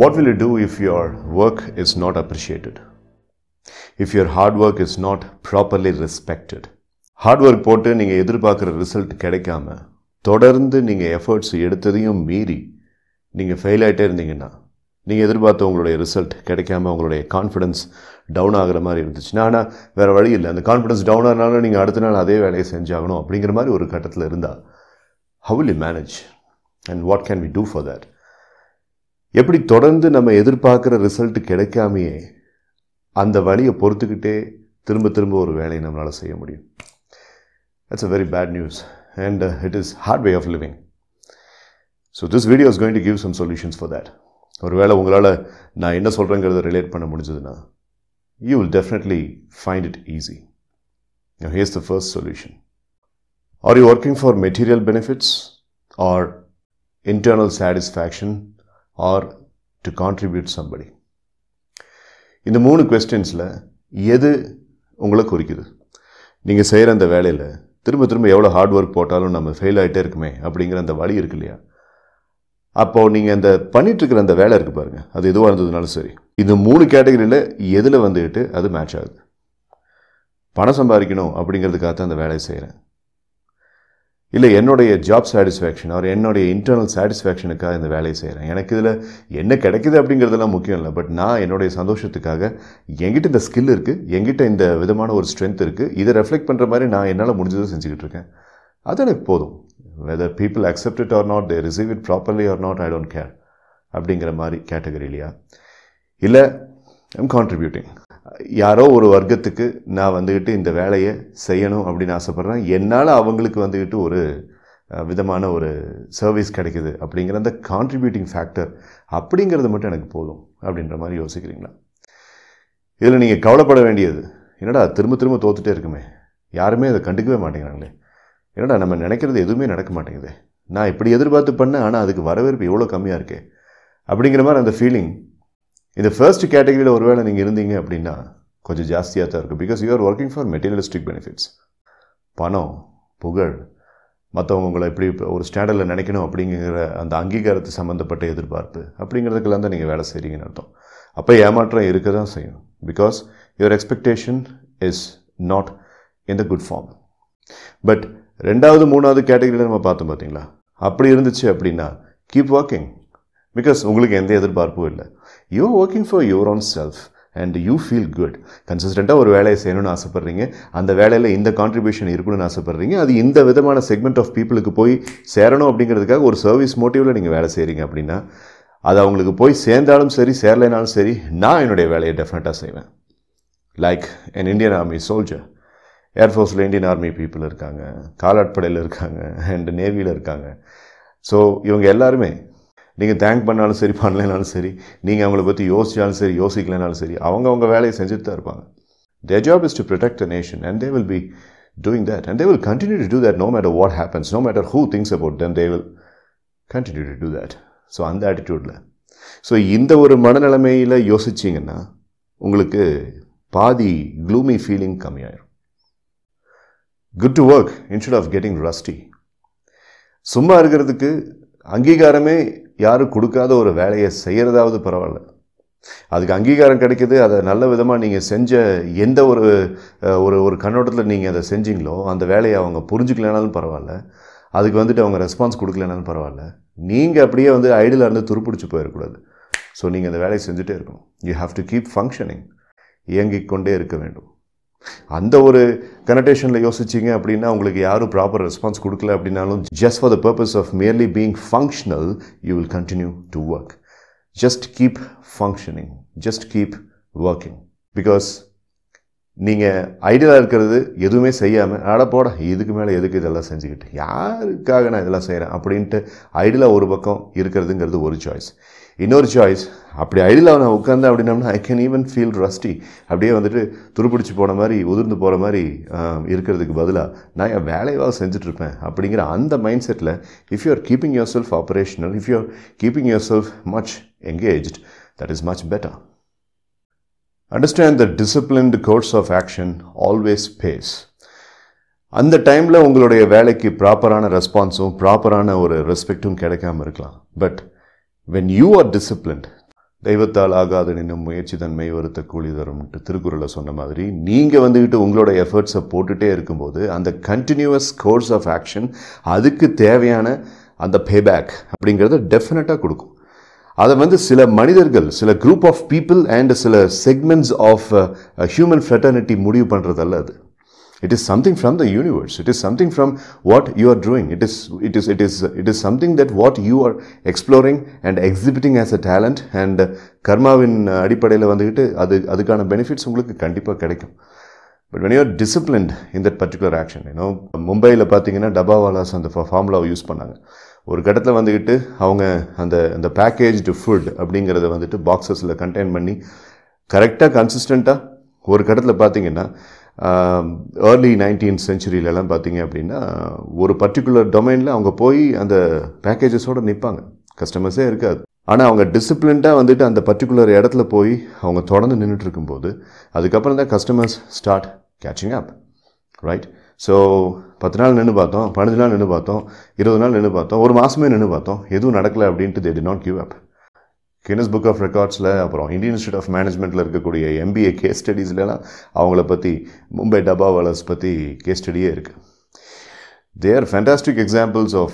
What will you do if your work is not appreciated? If your hard work is not properly respected? Hard work போட்டு நீங்கள் எதிர்பார்க்குற result கிடைக்காம தொடர்ந்து நீங்கள் efforts எடுத்ததையும் மீறி நீங்கள் ஃபெயில் ஆகிட்டே இருந்தீங்கன்னா நீங்கள் எதிர்பார்த்த உங்களுடைய ரிசல்ட் கிடைக்காம உங்களுடைய கான்ஃபிடன்ஸ் டவுன் ஆகிற மாதிரி இருந்துச்சுன்னா ஆனால் வேறு வழி இல்லை. அந்த கான்ஃபிடன்ஸ் டவுன் ஆனாலும் நீங்கள் அடுத்த நாள் அதே வேலையை செஞ்சாகணும் அப்படிங்கிற மாதிரி ஒரு கட்டத்தில் இருந்தால் how will you manage and what can we do for that? எப்படி தொடர்ந்து நம்ம எதிர்பார்க்குற ரிசல்ட் கிடைக்காமையே அந்த வழியை பொறுத்துக்கிட்டே திரும்ப திரும்ப ஒரு வேலையை நம்மளால் செய்ய முடியும்? That's a very bad news and it is hard way of living. So this video is going to give some solutions for that. ஒருவேளை உங்களால் நான் என்ன சொல்கிறேங்கிறத ரிலேட் பண்ண முடிஞ்சதுன்னா you will definitely find it easy. Now here's the first solution. Are you working for material benefits or internal satisfaction or to contribute somebody? இந்த 3 questions-ல எது உங்களை குறிக்குது? நீங்கள் செய்கிற அந்த வேலையில் திரும்ப திரும்ப எவ்வளோ ஹார்ட் ஒர்க் போட்டாலும் நம்ம ஃபெயில் ஆகிட்டே இருக்குமே அப்படிங்கிற அந்த வழி இருக்கு இல்லையா? அப்போது நீங்கள் அந்த பண்ணிகிட்ருக்கிற அந்த வேலை இருக்குது பாருங்கள், அது எதுவாக இருந்ததுனாலும் சரி, இந்த 3 கேட்டகரியில் எதில் வந்துக்கிட்டு அது மேட்ச் ஆகுது? பணம் சம்பாதிக்கணும் அப்படிங்கிறதுக்காக தான் அந்த வேலையை செய்கிறேன், இல்லை என்னுடைய ஜாப் சாட்டிஸ்ஃபேக்ஷன் அவர் என்னுடைய இன்டர்னல் சாட்டிஸ்ஃபேக்ஷனுக்காக இந்த வேலையை செய்கிறேன், எனக்கு இதில் என்ன கிடைக்குது அப்படிங்கிறதெல்லாம் முக்கியம் இல்லை, பட் நான் என்னுடைய சந்தோஷத்துக்காக என்கிட்ட இந்த ஸ்கில் இருக்குது, என்கிட்ட இந்த விதமான ஒரு ஸ்ட்ரென்த் இருக்குது, இதை ரெஃப்ளெக்ட் பண்ணுற மாதிரி நான் என்னால் முடிஞ்சதை செஞ்சுக்கிட்டு இருக்கேன், அது எனக்கு போதும். Whether people accept it or not, they receive it properly or not, I don't care அப்படிங்கிற மாதிரி கேட்டகரி இல்லையா? இல்லை ஐம் கான்ட்ரிபியூட்டிங், யாரோ ஒரு வர்க்கத்துக்கு நான் வந்துக்கிட்டு இந்த வேலையை செய்யணும் அப்படின்னு ஆசைப்பட்றேன், என்னால் அவங்களுக்கு வந்துக்கிட்டு ஒரு விதமான ஒரு சர்வீஸ் கிடைக்குது அப்படிங்கிற அந்த கான்ட்ரிபியூட்டிங் ஃபேக்டர் அப்படிங்கிறது மட்டும் எனக்கு போதும் அப்படின்ற மாதிரி யோசிக்கிறீங்களா? இதில் நீங்கள் கவலைப்பட வேண்டியது என்னடா திரும்ப திரும்ப தோத்துட்டே இருக்குமே, யாருமே அதை கண்டுக்கவே மாட்டேங்கிறாங்களே, என்னடா நம்ம நினைக்கிறது எதுவுமே நடக்க மாட்டேங்குது, நான் இப்படி எதிர்பார்த்து பண்ணேன் ஆனால் அதுக்கு வரவேற்பு எவ்வளோ கம்மியாக இருக்கே அப்படிங்கிற மாதிரி அந்த ஃபீலிங் இந்த ஃபர்ஸ்ட் கேட்டகரியில் ஒருவேளை நீங்கள் இருந்தீங்க அப்படின்னா கொஞ்சம் ஜாஸ்தியாக தான் இருக்கும். Because you are working for materialistic benefits. பணம், புகழ், மற்றவங்க உங்களை எப்படி ஒரு ஸ்டாண்டர்டில் நினைக்கணும் அப்படிங்கிற அந்த அங்கீகாரத்து சம்மந்தப்பட்ட எதிர்பார்ப்பு அப்படிங்கிறதுக்கெல்லாம் தான் நீங்கள் வேலை செய்கிறீங்கன்னு அர்த்தம். அப்போ ஏமாற்றம் இருக்க தான் செய்யும். Because your expectation is not in the good form. But 2வது 3வது கேட்டகரியில் நம்ம பார்த்தோம் பார்த்தீங்களா, அப்படி இருந்துச்சு அப்படின்னா கீப் ஒர்க்கிங். பிகாஸ் உங்களுக்கு எந்த எதிர்பார்ப்பும் இல்லை. You are working for your own self and you feel good. கன்சிஸ்டண்ட்டாக ஒரு வேலையை செய்யணும்னு ஆசைப்பட்றீங்க, அந்த வேலையில் இந்த கான்ட்ரிபியூஷன் இருக்கணும்னு ஆசைப்பட்றீங்க, அது இந்த விதமான செக்மெண்ட் ஆஃப் பீப்புளுக்கு போய் சேரணும் அப்படிங்கிறதுக்காக ஒரு சர்வீஸ் மோட்டிவில் நீங்கள் வேலை செய்கிறீங்க அப்படின்னா அது அவங்களுக்கு போய் சேர்ந்தாலும் சரி சேரலைனாலும் சரி நான் என்னுடைய வேலையை டெஃபினட்டாக செய்வேன். லைக் என் இந்தியன் ஆர்மி சோல்ஜர், ஏர்ஃபோர்ஸில் இந்தியன் ஆர்மி பீப்புள் இருக்காங்க, காலாட்படையில் இருக்காங்க அண்ட் நேவியில் இருக்காங்க. ஸோ இவங்க எல்லாருமே நீங்கள் தேங்க் பண்ணாலும் சரி பண்ணலைனாலும் சரி, நீங்கள் அவங்கள பற்றி யோசித்தாலும் சரி யோசிக்கலைனாலும் சரி, அவங்க வேலையை செஞ்சுட்டு தான் இருப்பாங்க. Their job is to protect the nation and they will be doing that and they will continue to do that no matter what happens, no matter who thinks about them, they will continue to do that. So அந்த ஆட்டிடியூடில் so இந்த ஒரு மனநிலைமையில் யோசிச்சிங்கன்னா உங்களுக்கு பாதி gloomy feeling கம்மியாயிரும். Good to work instead of getting rusty. சும்மா இருக்கிறதுக்கு அங்கீகாரமே யாரும் கொடுக்காத ஒரு வேலையை செய்கிறதாவது பரவாயில்ல, அதுக்கு அங்கீகாரம் கிடைக்கிது, அதை நல்ல விதமாக நீங்கள் செஞ்ச எந்த ஒரு ஒரு கண்ணோட்டத்தில் நீங்கள் அதை செஞ்சீங்களோ அந்த வேலையை அவங்க புரிஞ்சுக்கலனாலும் பரவாயில்ல, அதுக்கு வந்துட்டு அவங்க ரெஸ்பான்ஸ் கொடுக்கலனாலும் பரவாயில்ல, நீங்கள் அப்படியே வந்து ஐடியில் இருந்து துருப்பிடிச்சு போயிடக்கூடாது. ஸோ நீங்கள் அந்த வேலையை செஞ்சுட்டே இருக்கணும். You have to keep functioning, இயங்கிக் கொண்டே இருக்க வேண்டும். அந்த ஒரு கனெக்டேஷனில் யோசிச்சிங்க அப்படின்னா உங்களுக்கு யாரும் ப்ராப்பர் ரெஸ்பான்ஸ் கொடுக்கல அப்படின்னாலும் just for the purpose of merely being functional you will continue to work. Just keep functioning, just keep working. Because நீங்கள் ஐடியலாக இருக்கிறது எதுவுமே செய்யாமல் அட போட இதுக்கு மேலே எதுக்கு இதெல்லாம் செஞ்சுக்கிட்டு யாருக்காக நான் இதெல்லாம் செய்கிறேன் அப்படின்ட்டு ஐடியலாக ஒரு பக்கம் இருக்கிறதுங்கிறது ஒரு சாய்ஸ். இன்னொரு சாய்ஸ், அப்படி ஐடியலாக நான் உட்காந்தேன் அப்படின்னம்னா I can even feel Rusty, அப்படியே வந்துட்டு துருப்பிடிச்சு போன மாதிரி உதிர்ந்து போகிற மாதிரி இருக்கிறதுக்கு பதிலாக நான் என் வேலையாக செஞ்சுட்ருப்பேன் அப்படிங்கிற அந்த mind settle if you are keeping your self operational, if you are keeping your self much engaged, that is much better. Understand that disciplined course of action always pays. அந்த டைமில் உங்களுடைய வேலைக்கு ப்ராப்பரான ரெஸ்பான்ஸும் ப்ராப்பரான ஒரு ரெஸ்பெக்டும் கிடைக்காம இருக்கலாம். But when you are disciplined, தெய்வத்தால் ஆகாது நின்னும் முயற்சி தன் மெய் வருத்த கூலி தரும்ட்டு திருக்குறளை சொன்ன மாதிரி நீங்கள் வந்துக்கிட்டு உங்களோட எஃபர்ட்ஸை போட்டுகிட்டே இருக்கும்போது அந்த கண்டினியூவஸ் கோர்ஸ் ஆஃப் ஆக்ஷன் அதுக்கு தேவையான அந்த பேபேக் அப்படிங்கிறத டெஃபினட்டாக கொடுக்கும். அதை வந்து சில மனிதர்கள், சில குரூப் ஆஃப் பீப்புள் அண்ட் சில செக்மெண்ட்ஸ் ஆஃப் ஹியூமன் ஃப்ரெட்டர்னிட்டி முடிவு பண்ணுறதல்ல அது. It is something from the universe. It is something from what you are doing. It is something that what you are exploring and exhibiting as a talent and karmaவின் அடிப்படையில் வந்துக்கிட்டு அதுக்கான benefits உங்களுக்கு கண்டிப்பாக கிடைக்கும். But when you are disciplined in that particular action, மும்பையில் பார்த்தீங்கன்னா டப்பாவாலாஸ் அந்த ஃபார்முலாவை யூஸ் பண்ணாங்க. ஒரு கட்டத்தில் வந்துக்கிட்டு அவங்க அந்த பேக்கேஜ்டு ஃபுட் அப்படிங்கிறத வந்துட்டு பாக்ஸஸில் கண்டெயின் பண்ணி கரெக்டாக கன்சிஸ்டண்ட்டாக ஒரு கட்டத்தில் பார்த்தீங்கன்னா ஏர்லி 19th செஞ்சுரியிலலாம் பார்த்தீங்க அப்படின்னா ஒரு பர்டிகுலர் டொமைனில் அவங்க போய் அந்த பேக்கேஜஸோடு நிற்பாங்க, கஸ்டமர்ஸே இருக்காது. ஆனால் அவங்க டிசிப்ளின்டாக வந்துட்டு அந்த பர்டிகுலர் இடத்துல போய் அவங்க தொடர்ந்து நின்றுட்டு இருக்கும்போது அதுக்கப்புறம் தான் கஸ்டமர்ஸ் ஸ்டார்ட் கேட்சிங் அப், ரைட்? ஸோ 10 நாள் நின்று பார்த்தோம், 15 நாள் நின்று பார்த்தோம், 20 நாள் நின்று பார்த்தோம், ஒரு மாதமே நின்று பார்த்தோம், எதுவும் நடக்கலை அப்படின்ட்டு they did not give up. Guinness book of ரெக்கார்ட்ஸில் அப்புறம் இந்தியன் இன்ஸ்டியூட் ஆஃப் மேனேஜ்மெண்ட்டில் இருக்கக்கூடிய MBA கேஸ் ஸ்டடீஸ்லாம் அவங்கள பற்றி, மும்பை டப்பாவாலாஸ் பற்றி கேஸ் ஸ்டடியே இருக்குது. They are fantastic examples of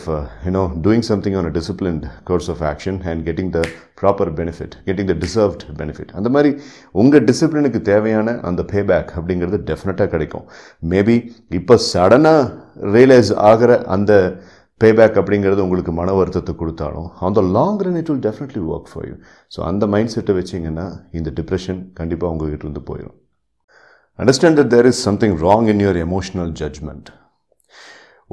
doing something on a disciplined course of action and getting the proper benefit, getting the deserved benefit. அந்த மாதிரி உங்கள் டிசிப்ளினுக்கு தேவையான அந்த பேபேக் அப்படிங்கிறது டெஃபினட்டாக கிடைக்கும். மேபி இப்போ சடனாக ரியலைஸ் ஆகிற அந்த பேபேக் அப்படிங்கிறது உங்களுக்கு மன வருத்தத்தை கொடுத்தாலும் on the long run it will definitely work for you. So அந்த மைண்ட் செட்டை வச்சிங்கன்னா இந்த டிப்ரெஷன் கண்டிப்பாக உங்கள்கிட்ட இருந்து போயிடும். Understand that there is something wrong in your emotional judgement.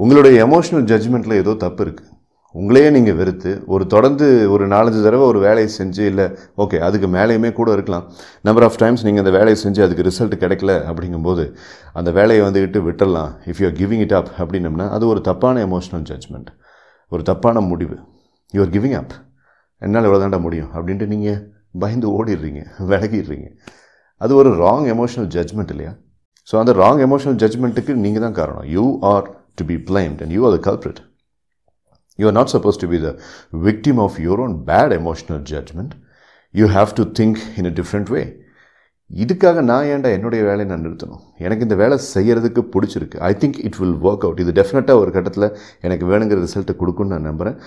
உங்களுடைய எமோஷனல் ஜட்ஜ்மெண்ட்டில் ஏதோ தப்பு இருக்குது. உங்களையே நீங்கள் வெறுத்து தொடர்ந்து ஒரு 4-5 தடவை ஒரு வேலையை செஞ்சு, இல்லை ஓகே அதுக்கு மேலேயுமே கூட இருக்கலாம், நம்பர் ஆஃப் டைம்ஸ் நீங்கள் அந்த வேலையை செஞ்சு அதுக்கு ரிசல்ட் கிடைக்கல அப்படிங்கும்போது அந்த வேலையை வந்துக்கிட்டு விட்டுடலாம், if you are giving it up அப்படின்னம்னா அது ஒரு தப்பான எமோஷனல் ஜட்ஜ்மெண்ட், ஒரு தப்பான முடிவு. யூ ஆர் கிவிங் அப், என்னால் இவ்வளோ தாண்டா முடியும் அப்படின்ட்டு நீங்கள் பயந்து ஓடிடுறீங்க, விலகிடுறீங்க. அது ஒரு ராங் எமோஷனல் ஜட்ஜ்மெண்ட் இல்லையா? ஸோ அந்த ராங் எமோஷனல் ஜட்ஜ்மெண்ட்டுக்கு நீங்கள் தான் காரணம். You are to be blamed and you are the culprit. You are not supposed to be the victim of your own bad emotional judgment. You have to think in a different way. இதுக்காக நான் ஏன்டா என்னுடைய வேலையை நான் நிறுத்தணும்? எனக்கு இந்த வேலை செய்கிறதுக்கு பிடிச்சிருக்கு, I think it will work out, இது டெஃபினட்டாக ஒரு கட்டத்தில் எனக்கு வேணுங்கிற ரிசல்ட்டை கொடுக்குன்னு நான் நம்புகிறேன்.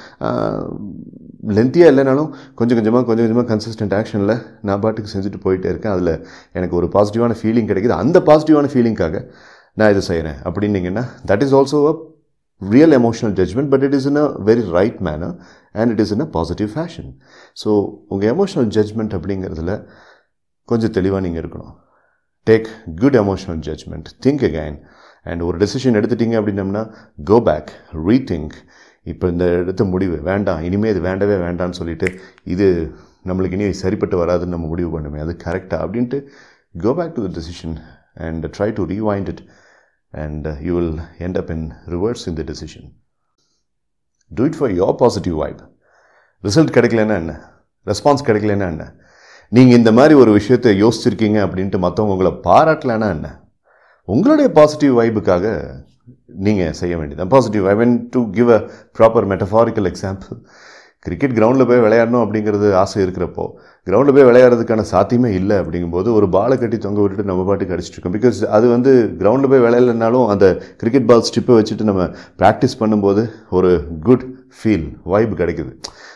லென்த்தியாக இல்லைனாலும் கொஞ்சம் கொஞ்சமாக கன்சிஸ்டன்ட் ஆக்ஷனில் நான் பாட்டுக்கு செஞ்சுட்டு போயிட்டே இருக்கேன். அதில் எனக்கு ஒரு பாசிட்டிவான ஃபீலிங் கிடைக்குது. அந்த பாசிட்டிவான ஃபீலிங்காக நான் இதை செய்கிறேன் அப்படின்னீங்கன்னா that is also a real emotional judgment, but it is in a very right manner and it is in a positive fashion. So உங்கள் எமோஷனல் ஜட்ஜ்மெண்ட் அப்படிங்கிறதுல கொஞ்சம் தெளிவாக நீங்கள் இருக்கணும். Take good emotional judgement, think again, and ஒரு decision எடுத்துட்டீங்க அப்படின்னம்னா go back, rethink. இப்போ இந்த எடுத்த முடிவு வேண்டாம், இனிமேல் இது வேண்டவே வேண்டான்னு சொல்லிட்டு இது நம்மளுக்கு இனி சரிப்பட்டு வராதுன்னு நம்ம முடிவு பண்ணுமே, அது கரெக்டாக அப்படின்ட்டு go back to the decision and try to rewind it, and you will end up in reversing the decision. Do it for your positive vibe. Result கிடைக்கலன்னா என்ன, ரெஸ்பான்ஸ் கிடைக்கலன்னா என்ன, நீங்கள் இந்த மாதிரி ஒரு விஷயத்தை யோசிச்சிருக்கீங்க அப்படின்ட்டு மற்றவங்க உங்களை பாராட்டலைன்னா என்ன, உங்களுடைய பாசிட்டிவ் வைபுக்காக நீங்கள் செய்ய வேண்டியது. Positive vibe. To give a proper metaphorical example, cricket கிரவுண்டில் போய் விளையாடணும் அப்படிங்கிறது ஆசை இருக்கிறப்போ கிரவுண்டில் போய் விளையாடுறதுக்கான சாத்தியமே இல்லை அப்படிங்கும்போது ஒரு பாலை கட்டி தொங்க விட்டுட்டு நம்ம பாட்டுக்கு அடிச்சிட்ருக்கோம். பிகாஸ் அது வந்து கிரவுண்டில் போய் விளையாடலைனாலும் அந்த கிரிக்கெட் பால் ஸ்டிப்பை வச்சுட்டு நம்ம ப்ராக்டிஸ் பண்ணும்போது ஒரு குட் ஃபீல், வைப் கிடைக்குது,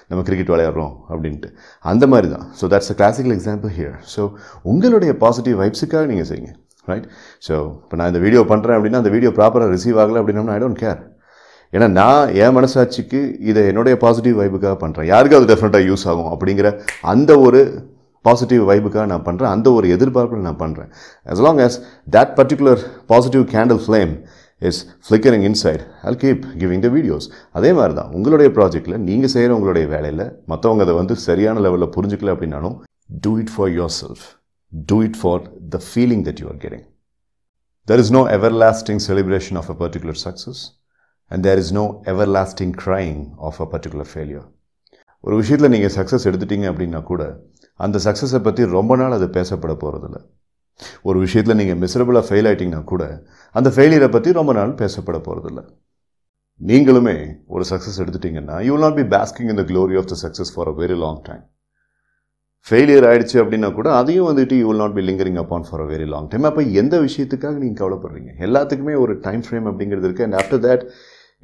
நம்ம கிரிக்கெட் விளையாடுறோம் அப்படின்ட்டு. அந்த மாதிரி தான். So that's a classical example here. So உங்களுடைய பாசிட்டிவ் வைப்ஸுக்காக நீங்கள் செய்யுங்க, ரைட்? ஸோ இப்போ நான் இந்த வீடியோ பண்ணுறேன் அப்படின்னா அந்த வீடியோ ப்ராப்பராக ரிசீவ் ஆகலை அப்படின்னா ஐ டோன்ட் கேர். ஏன்னா நான் என் மனசாட்சிக்கு இதை என்னுடைய பாசிட்டிவ் வைபுக்காக பண்ணுறேன், யாருக்கும் அது டெஃபினட்டாக யூஸ் ஆகும் அப்படிங்கிற அந்த ஒரு பாசிட்டிவ் வைபுக்காக நான் பண்ணுறேன், அந்த ஒரு எதிர்பார்ப்பில் நான் பண்ணுறேன். as long as that particular positive candle flame is flickering inside, I'll keep giving the videos. அதே மாதிரி தான் உங்களுடைய ப்ராஜெக்டில் நீங்கள் செய்கிற உங்களுடைய வேலையில் மற்றவங்க அதை வந்து சரியான லெவலில் புரிஞ்சுக்கல அப்படின்னாலும் do it for yourself, do it for the feeling that you are getting. There is no everlasting celebration of a particular success. And there is no everlasting crying of a particular failure. ஒரு விஷயத்தில் நீங்கள் success எடுத்துட்டீங்க அப்படின்னா கூட அந்த சக்ஸஸை பற்றி ரொம்ப நாள் அது பேசப்பட போகிறதில்ல. ஒரு விஷயத்தில் நீங்கள் மிசரபிளாக ஃபெயில் ஆகிட்டிங்கன்னா கூட அந்த ஃபெயிலியரை பற்றி ரொம்ப நாள் பேசப்பட போகிறதில்ல. நீங்களுமே ஒரு சக்ஸஸ் எடுத்துட்டிங்கன்னா you will not be basking in the glory of the success for a very long time. Failure ஆகிடுச்சு அப்படின்னா கூட அதையும் வந்துட்டு you will not be lingering upon for a very long time. அப்போ எந்த விஷயத்துக்காக நீங்கள் கவலைப்படுறீங்க? எல்லாத்துக்குமே ஒரு டைம் ஃப்ரேம் அப்படிங்கிறது இருக்குது. And after that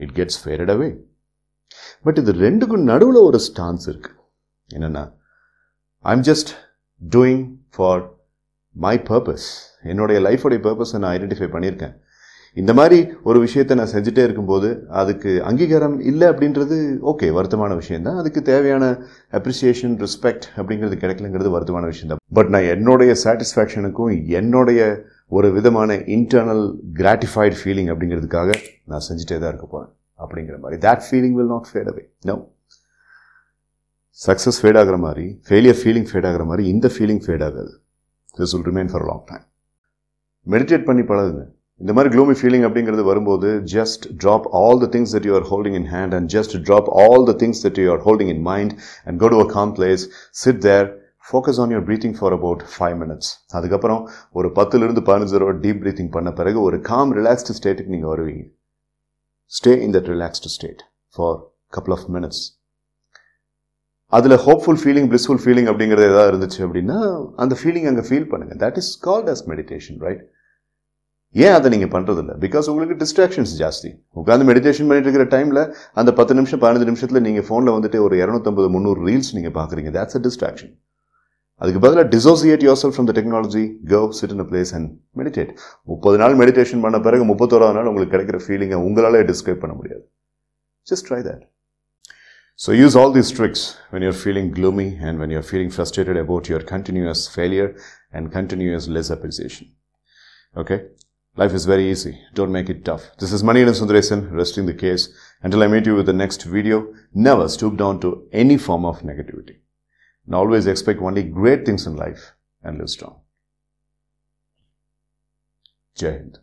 it gets faded away. But இது ரெண்டுக்கும் நடுவில் ஒரு ஸ்டான்ஸ் இருக்குது. என்னென்னா, I'm just doing for my purpose. என்னுடைய லைஃபோடைய பர்பஸை நான் ஐடென்டிஃபை பண்ணியிருக்கேன். இந்த மாதிரி ஒரு விஷயத்தை நான் செஞ்சுட்டே இருக்கும்போது அதுக்கு அங்கீகாரம் இல்லை அப்படின்றது ஓகே, வருத்தமான விஷயந்தான். அதுக்கு தேவையான அப்ரிசியேஷன், ரெஸ்பெக்ட் அப்படிங்கிறது கிடைக்கலங்கிறது வருத்தமான விஷயந்தான். பட் நான் என்னுடைய சாட்டிஸ்ஃபேக்ஷனுக்கும் என்னுடைய ஒரு விதமான இன்டர்னல் கிராட்டிஃபைடு ஃபீலிங் அப்படிங்கிறதுக்காக நான் செஞ்சுட்டே தான் இருக்க போகிறேன் அப்படிங்கிற மாதிரி. that feeling will not fade away. No. Success fade ஆகிற மாதிரி, ஃபெயிலியர் ஃபீலிங் ஃபேட் ஆகிற மாதிரி இந்த ஃபீலிங் ஃபேட் ஆகாது. this will remain for a long time. Meditate பண்ணி பழகுங்க. இந்த மாதிரி gloomy feeling அப்படிங்கிறது வரும்போது just drop all the things that you are holding in hand and just drop all the things that you are holding in mind and go to a calm place, sit there, focus on your breathing for about 5 minutes. அதுக்கப்புறம் ஒரு 10லிருந்து 15 தடவை deep breathing பண்ண பிறகு ஒரு calm relaxed ஸ்டேட்டுக்கு நீங்கள் வருவீங்க. Stay in that relaxed state for a couple of minutes. அதில் ஹோப்ஃபுல் ஃபீலிங், பிளிஸ்ஃபுல் ஃபீலிங் அப்படிங்கிறது எதாவது இருந்துச்சு அப்படின்னா அந்த ஃபீலிங் அங்கே ஃபீல் பண்ணுங்கள். that is called as meditation, right? ஏன் அதை நீங்கள் பண்ணுறதில்ல? பிகாஸ் உங்களுக்கு டிஸ்ட்ராக்ஷன்ஸ் ஜாஸ்தி. உட்காந்து மெடிடேஷன் பண்ணிட்டு இருக்கிற டைமில் அந்த 10 நிமிஷம் 15 நிமிஷத்தில் நீங்கள் ஃபோனில் வந்துட்டு ஒரு 250-300 ரீல்ஸ் நீங்கள் பார்க்குறீங்க. that's a distraction. அதுக்கு பதிலாக dissociate yourself from the technology, go sit in a place and meditate. 30 நாள் மெடிடேஷன் பண்ண பிறகு 31வது நாள் உங்களுக்கு கிடைக்கிற ஃபீலிங்கை உங்களாலே டிஸ்கிரைப் பண்ண முடியாது. just try that. So use all these tricks when you're feeling gloomy and when you're feeling frustrated about your continuous failure and continuous less appreciation. Okay? Life is very easy. Don't make it tough. This is Manikandan Sundaresan, resting the case. Until I meet you with the next video, never stoop down to any form of negativity. And always expect only great things in life and live strong. Jai Hind.